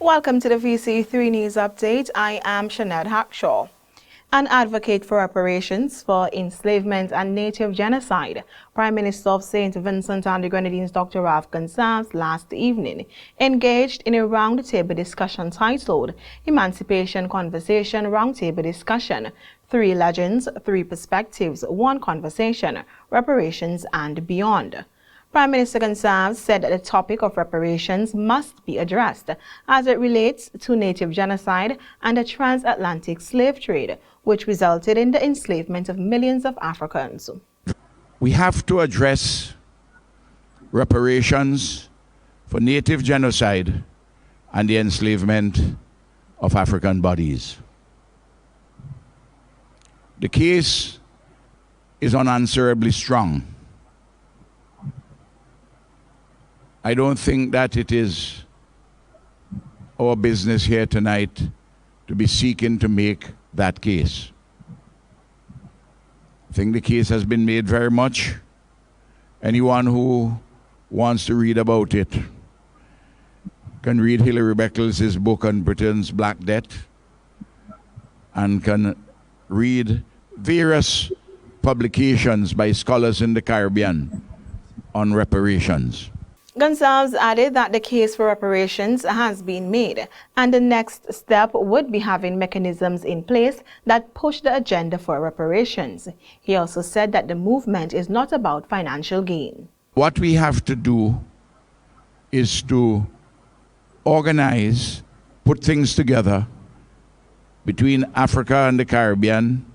Welcome to the VC3 News Update. I am Shanette Hackshaw. An advocate for reparations for enslavement and native genocide, Prime Minister of St. Vincent and the Grenadines Dr. Ralph Gonsalves last evening engaged in a roundtable discussion titled Emancipation Conversation Roundtable Discussion, 3 Legends, 3 Perspectives, 1 Conversation, Reparations and Beyond. Prime Minister Gonsalves said that the topic of reparations must be addressed as it relates to native genocide and the transatlantic slave trade, which resulted in the enslavement of millions of Africans. We have to address reparations for native genocide and the enslavement of African bodies. The case is unanswerably strong. I don't think that it is our business here tonight to be seeking to make that case. I think the case has been made very much. Anyone who wants to read about it can read Hilary Beckles' book on Britain's Black Debt and can read various publications by scholars in the Caribbean on reparations. Gonsalves added that the case for reparations has been made, and the next step would be having mechanisms in place that push the agenda for reparations. He also said that the movement is not about financial gain. What we have to do is to organize, put things together between Africa and the Caribbean,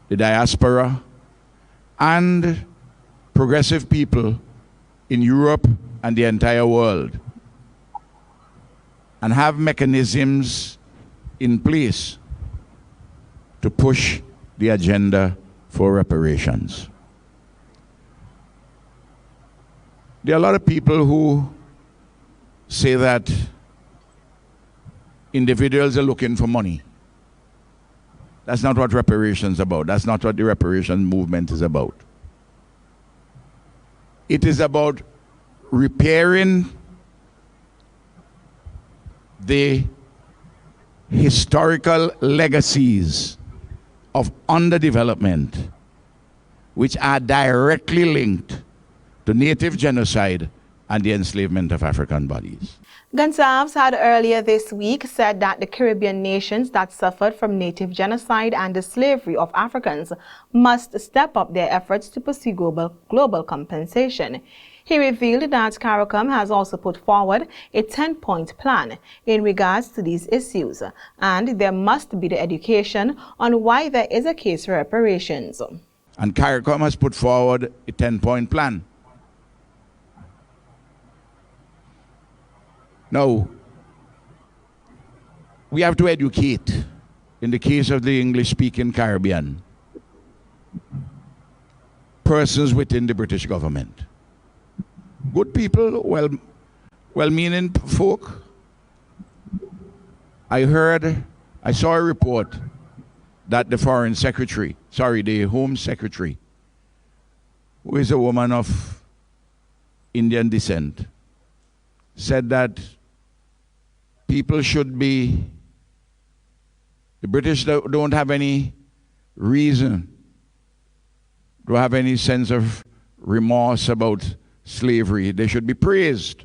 the diaspora, and progressive people in Europe and the entire world, and have mechanisms in place to push the agenda for reparations. There are a lot of people who say that individuals are looking for money. That's not what reparations is about. That's not what the reparation movement is about. It is about repairing the historical legacies of underdevelopment, which are directly linked to native genocide and the enslavement of African bodies. Gonsalves had earlier this week said that the Caribbean nations that suffered from native genocide and the slavery of Africans must step up their efforts to pursue global compensation. He revealed that CARICOM has also put forward a 10-point plan in regards to these issues, and there must be the education on why there is a case for reparations. And CARICOM has put forward a 10-point plan. Now, we have to educate, in the case of the English-speaking Caribbean, persons within the British government. Good people, well-meaning folk. I saw a report that the Home Secretary, who is a woman of Indian descent, said that the British don't have any reason, don't have any sense of remorse about slavery. They should be praised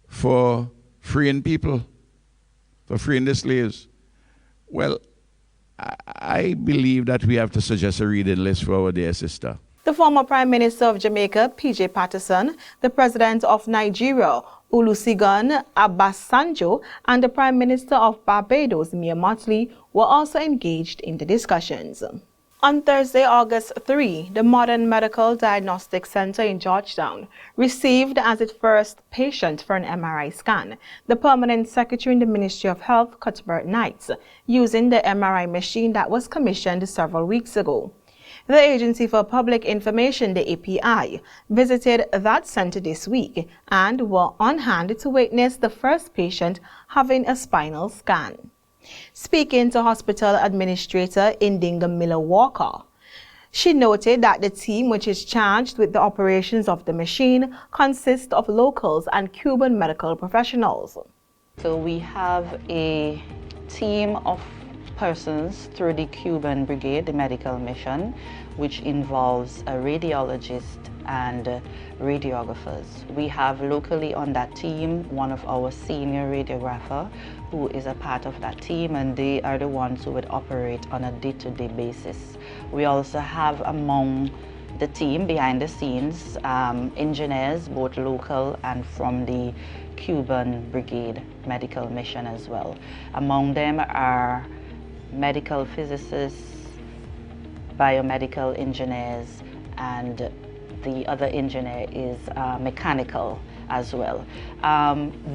for freeing people, for freeing the slaves. Well, I believe that we have to suggest a reading list for our dear sister. The former Prime Minister of Jamaica, P.J. Patterson, the President of Nigeria, Olusegun Obasanjo, and the Prime Minister of Barbados, Mia Mottley, were also engaged in the discussions. On Thursday, August 3, the Modern Medical Diagnostic Center in Georgetown received as its first patient for an MRI scan the Permanent Secretary in the Ministry of Health, Cuthbert Knights, using the MRI machine that was commissioned several weeks ago. The Agency for Public Information, the API, visited that center this week and were on hand to witness the first patient having a spinal scan. Speaking to Hospital Administrator Indinga Miller Walker, She noted that the team, which is charged with the operations of the machine, consists of locals and Cuban medical professionals. So we have a team of persons through the Cuban Brigade, the medical mission, which involves a radiologist and radiographers. We have locally on that team one of our senior radiographer who is a part of that team, and they are the ones who would operate on a day-to-day basis. We also have among the team behind the scenes engineers, both local and from the Cuban Brigade medical mission as well. Among them are medical physicists, biomedical engineers, and the other engineer is mechanical as well.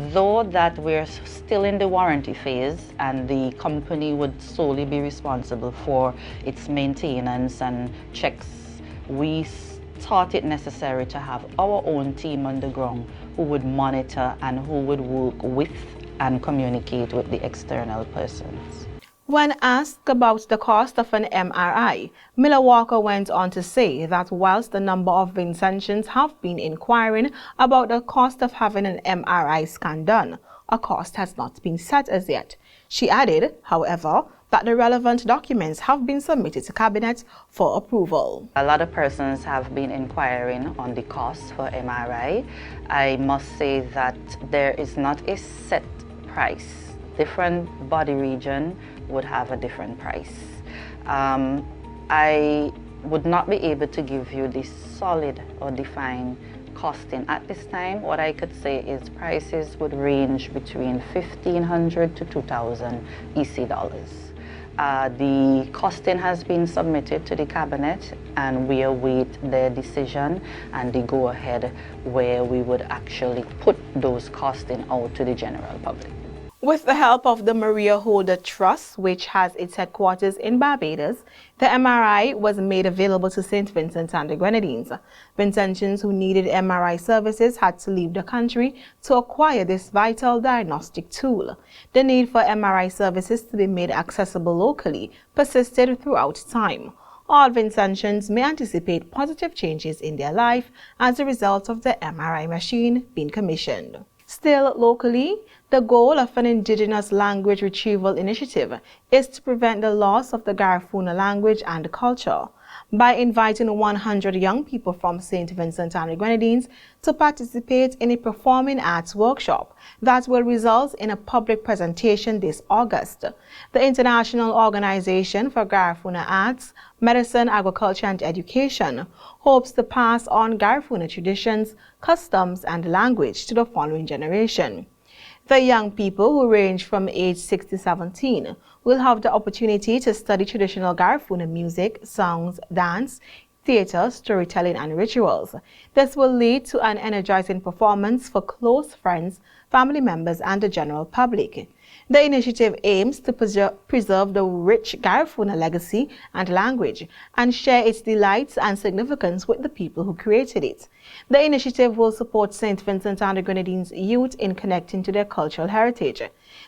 Though that we're still in the warranty phase and the company would solely be responsible for its maintenance and checks, we thought it necessary to have our own team on the ground who would monitor and who would work with and communicate with the external persons. When asked about the cost of an MRI, Miller Walker went on to say that whilst the number of Vincentians have been inquiring about the cost of having an MRI scan done, a cost has not been set as yet. She added, however, that the relevant documents have been submitted to Cabinet for approval. A lot of persons have been inquiring on the cost for MRI. I must say that there is not a set price. Different body region would have a different price. I would not be able to give you the solid or defined costing at this time. What I could say is prices would range between $1,500 to $2,000 EC dollars. The costing has been submitted to the Cabinet and we await their decision and the go-ahead where we would actually put those costing out to the general public. With the help of the Maria Holder Trust, which has its headquarters in Barbados, the MRI was made available to St. Vincent and the Grenadines. Vincentians who needed MRI services had to leave the country to acquire this vital diagnostic tool. The need for MRI services to be made accessible locally persisted throughout time. All Vincentians may anticipate positive changes in their life as a result of the MRI machine being commissioned. Still locally, the goal of an indigenous language retrieval initiative is to prevent the loss of the Garifuna language and culture by inviting 100 young people from St. Vincent and the Grenadines to participate in a performing arts workshop that will result in a public presentation this August. The International Organization for Garifuna Arts, Medicine, Agriculture and Education hopes to pass on Garifuna traditions, customs and language to the following generation. The young people, who range from age 6 to 17, will have the opportunity to study traditional Garifuna music, songs, dance, theater, storytelling, and rituals. This will lead to an energizing performance for close friends, family members, and the general public. The initiative aims to preserve the rich Garifuna legacy and language and share its delights and significance with the people who created it. The initiative will support St. Vincent and the Grenadines youth in connecting to their cultural heritage.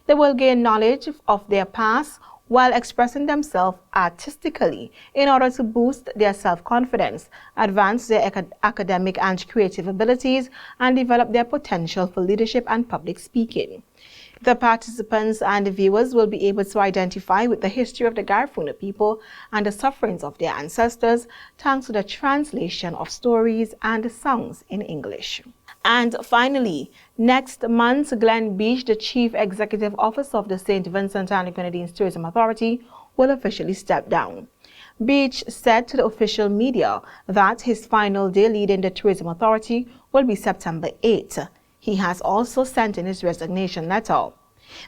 They will gain knowledge of their past while expressing themselves artistically in order to boost their self-confidence, advance their academic and creative abilities, and develop their potential for leadership and public speaking. The participants and the viewers will be able to identify with the history of the Garifuna people and the sufferings of their ancestors thanks to the translation of stories and songs in English. And finally, next month, Glenn Beach, the Chief Executive Officer of the St. Vincent and the Grenadines Tourism Authority, will officially step down. Beach said to the official media that his final day leading the Tourism Authority will be September 8th. He has also sent in his resignation letter.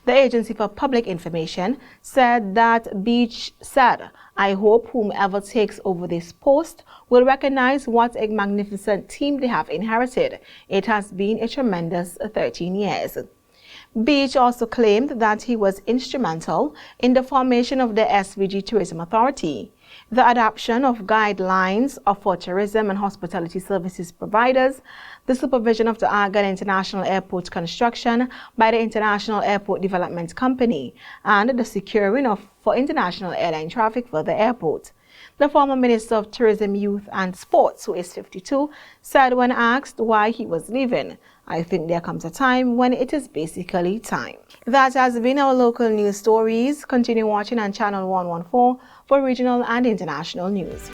The Agency for Public Information said that Beach said, "I hope whomever takes over this post will recognize what a magnificent team they have inherited. It has been a tremendous 13 years. Beach also claimed that he was instrumental in the formation of the SVG Tourism Authority, the adoption of guidelines for tourism and hospitality services providers, the supervision of the Argan International Airport construction by the International Airport Development Company, and the securing for international airline traffic for the airport. The former Minister of Tourism, Youth and Sports, who is 52, said when asked why he was leaving, "I think there comes a time when it is basically time." That has been our local news stories. Continue watching on Channel 114 for regional and international news.